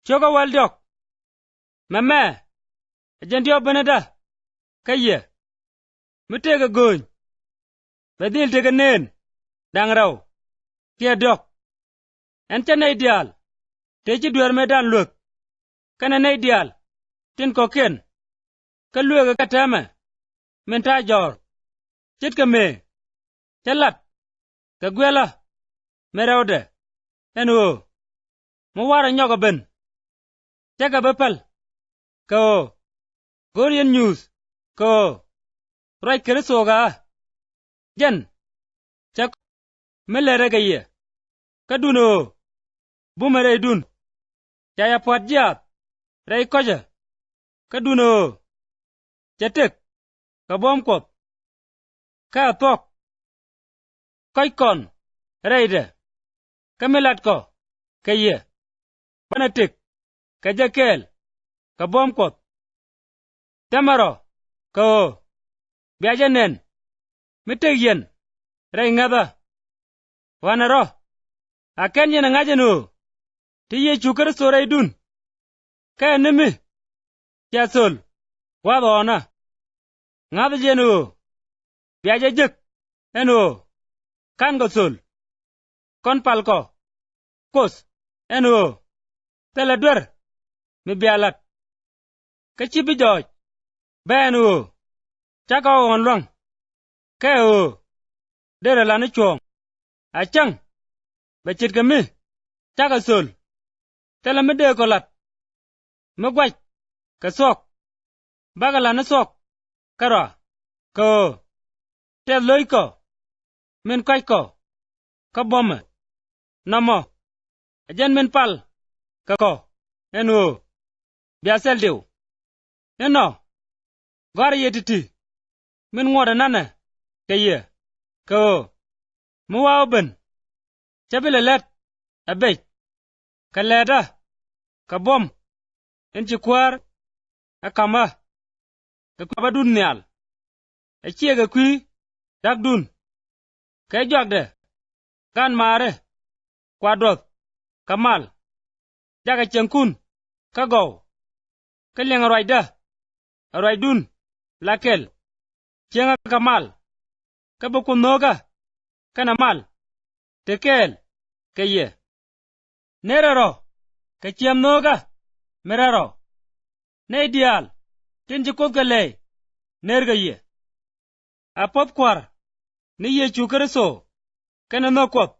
choga waldok mama ajandio benada kaye mutega goñ badil tega nen dangraw kia dok en ca nay dial te ci duer me dan luek kana nay dial tin ko ken ka luega katama men ta jor chit ka me chalat ka gwela merawde en o mo wara nyoga ben chaga bepal ko Gorian news ko rai kere soga jan chak melere gaye kaduno bumere dun chaya podjat rai koja kaduno chatek kabom kop ka tok koi kon reide kamelat ko kaye panatik kajakel kabom kop tamaro ko biajanen mitegen rai ngada wanaro aken yen ngajenu tiye chukar sorai dun ka nemi chasol wadona ngada jenu biajajek eno kan gosol kon palko kos eno teladwer mi bialat kachibi joj benu chaka on long keo dere lanu chong achang bachit kami chaka sol telamide kolat magwaj kasok bagalana sok kara ko tel loiko men ko ka bomma namo ajan men pal ka ko eno biasel dew eno gar yetiti men ngoda nana kaye ko mu waben chabile let abej kaleda ka bom enchi kwar akama ka kwabadun nyal achiega kwi dagdun kay jogde gan mare kwadot kamal jaga chenkun kagow kaleng roida roidun lakel chenga kamal kabukunoga kanamal tekel kaye neraro kachem noga meraro neidial tinji kokale nergaye apop kwar ni ye chukarso kana nokop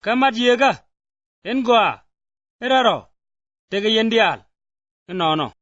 kamat yega engwa eraro tege yendial no